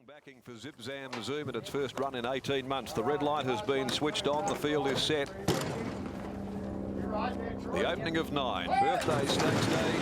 Backing for Zip Zam Zoom at its first run in 18 months. The red light has been switched on. The field is set. The opening of 9. Birthday Stakes Day.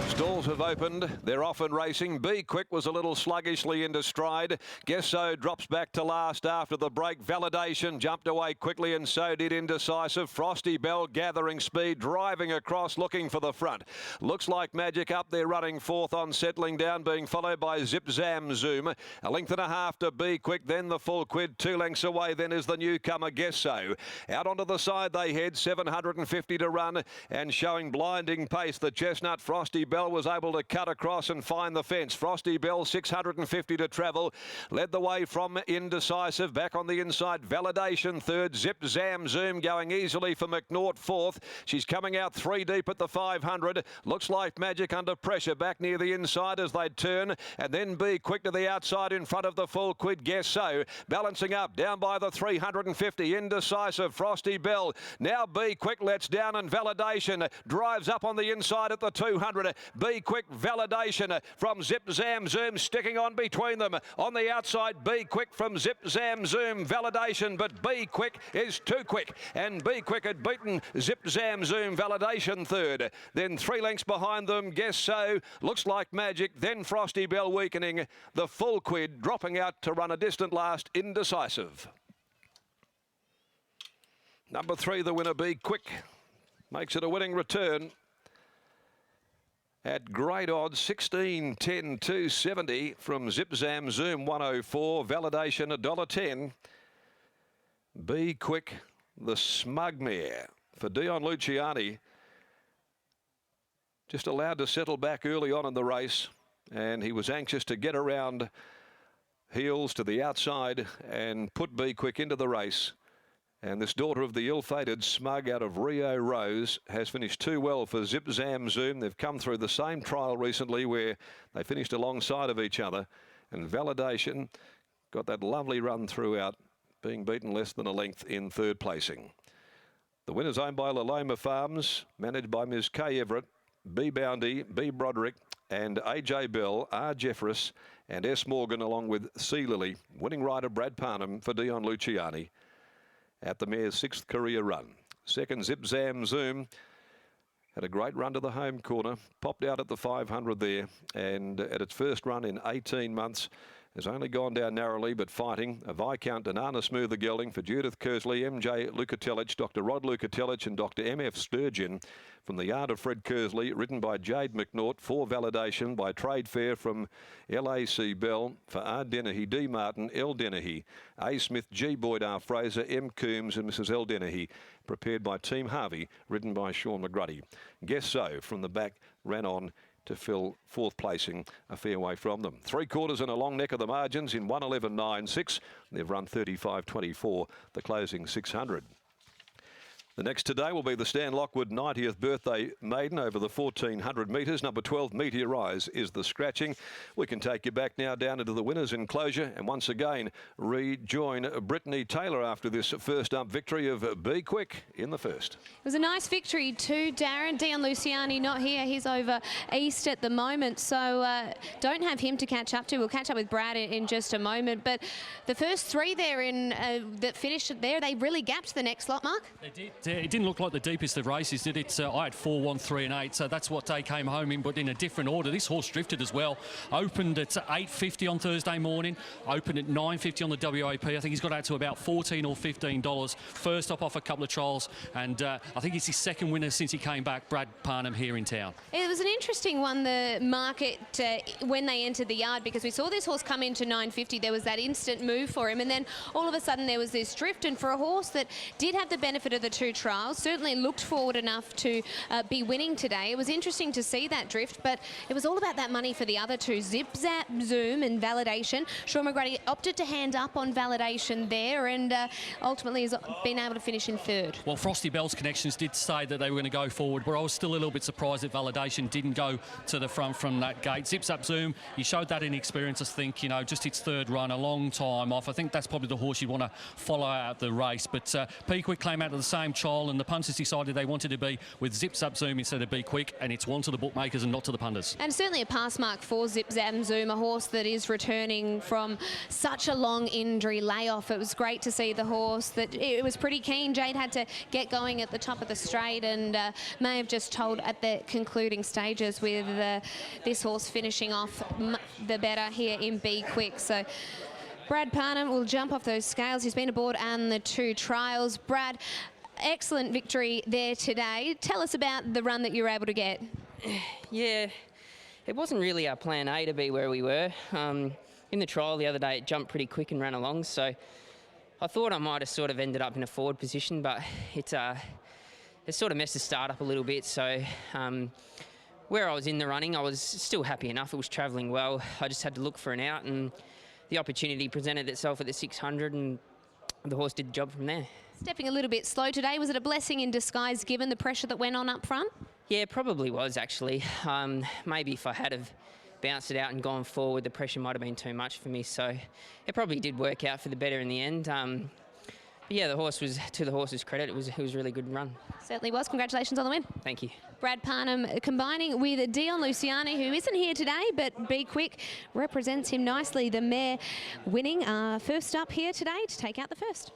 Stalls have opened. They're off and racing. Be Quick was a little sluggishly into stride. Guess So drops back to last after the break. Validation jumped away quickly, and so did Indecisive. Frosty Bell gathering speed, driving across, looking for the front. Looks like Magic up there running fourth on settling down, being followed by Zip Zam Zoom. A length and a half to Be Quick, then the full quid. 2 lengths away then is the newcomer Guess So. Out onto the side they head, 750 to run, and showing blinding pace. The chestnut Frosty Bell was able to cut across and find the fence. Frosty Bell 650 to travel, led the way from Indecisive. Back on the inside, Validation third, Zip Zam Zoom going easily for McNaught fourth. She's coming out 3 deep at the 500. Looks like Magic under pressure back near the inside as they turn, and then Be Quick to the outside in front of the full quid Guess So. Balancing up down by the 350, Indecisive, Frosty Bell. Now Be Quick lets down, and Validation drives up on the inside at the 200. Be Quick, Validation from Zip Zam Zoom sticking on between them. On the outside, Be Quick from Zip Zam Zoom, Validation, but Be Quick is too quick, and Be Quick had beaten Zip Zam Zoom, Validation third. Then 3 lengths behind them, Guess So, looks like Magic, then Frosty Bell weakening. The full quid dropping out to run a distant last, Indecisive. Number 3, the winner, Be Quick, makes it a winning return at great odds. 16, 10, 270 from Zip Zam Zoom, 104. Validation, $1.10. Be Quick, the smug mare for Dion Luciani, just allowed to settle back early on in the race, and he was anxious to get around heels to the outside and put Be Quick into the race. And this daughter of the ill-fated Smug out of Rio Rose has finished too well for Zip Zam Zoom. They've come through the same trial recently where they finished alongside of each other. And Validation got that lovely run throughout, being beaten less than a length in third placing. The winner's owned by Laloma Farms, managed by Ms. Kay Everett, B. Boundy, B. Broderick, and AJ Bell, R. Jeffress, and S. Morgan, along with C. Lily. Winning rider Brad Parnham for Dion Luciani at the mare's 6th career run. Second, Zip Zam Zoom had a great run to the home corner, popped out at the 500 there, and at its first run in 18 months has only gone down narrowly, but fighting. A Viscount Danana Smoother gelding for Judith Kersley, MJ Lukatelich, Dr. Rod Lukatelich, and Dr. MF Sturgeon from the yard of Fred Kersley, ridden by Jade McNaught. For Validation by Trade Fair from LAC Bell for R. Dennehy, D. Martin, L. Dennehy, A. Smith, G. Boyd, R. Fraser, M. Coombs, and Mrs. L. Dennehy, prepared by Team Harvey, ridden by Sean McGruddy. Guess So from the back ran on to fill 4th placing, a fair way from them. 3/4 and a long neck of the margins in 1:11.96. They've run 35.24, the closing 600. The next today will be the Stan Lockwood 90th birthday maiden over the 1400 metres. Number 12, Meteorize, is the scratching. We can take you back now down into the winner's enclosure and once again rejoin Brittany Taylor after this first up victory of Be Quick in the first. It was a nice victory too, Darren. Dion Luciani not here. He's over east at the moment, so don't have him to catch up to. We'll catch up with Brad in just a moment. But the first 3 there that finished there, they really gapped the next lot, Mark. They did. It didn't look like the deepest of races, did it? I had 4, 1, 3 and 8, so that's what they came home in, but in a different order. This horse drifted as well. Opened at 8.50 on Thursday morning, opened at 9.50 on the WAP. I think he's got out to about $14 or $15. First off a couple of trials, and I think it's his second winner since he came back, Brad Parnham, here in town. It was an interesting one, the market, when they entered the yard, because we saw this horse come into 9.50. There was that instant move for him, and then all of a sudden there was this drift, and for a horse that did have the benefit of the 2 trials, certainly looked forward enough to be winning today. It was interesting to see that drift, but it was all about that money for the other 2, Zip Zam Zoom and Validation. Sean McGruddy opted to hand up on Validation there, and ultimately has been able to finish in 3rd. Well, Frosty Bell's connections did say that they were going to go forward, but I was still a little bit surprised that Validation didn't go to the front from that gate. Zip Zam Zoom, he showed that inexperience, I think, you know, just its 3rd run, a long time off. I think that's probably the horse you'd want to follow out the race, but Be Quick came out of the same trial, and the punters decided they wanted to be with Zip Zap Zoom instead of Be Quick, and it's one to the bookmakers and not to the punters. And certainly a pass mark for Zip Zap Zoom, a horse that is returning from such a long injury layoff. It was great to see the horse that it was pretty keen. Jade had to get going at the top of the straight and may have just told at the concluding stages with this horse finishing off the better here in Be Quick. So Brad Parnham will jump off those scales. He's been aboard and the 2 trials. Brad, excellent victory there today. Tell us about the run that you were able to get. Yeah, it wasn't really our plan A to be where we were. In the trial the other day, it jumped pretty quick and ran along, so I thought I might have sort of ended up in a forward position, but it sort of messed the start up a little bit. So where I was in the running, I was still happy enough. It was travelling well. I just had to look for an out, and the opportunity presented itself at the 600, and the horse did the job from there. Stepping a little bit slow today, was it a blessing in disguise given the pressure that went on up front? Yeah, probably was actually. Maybe if I had have bounced it out and gone forward, the pressure might have been too much for me. So it probably did work out for the better in the end. But yeah, the horse was, to the horse's credit, it was a really good run. Certainly was. Congratulations on the win. Thank you. Brad Parnham combining with Dion Luciani, who isn't here today, but Be Quick represents him nicely. The mare winning first up here today to take out the first.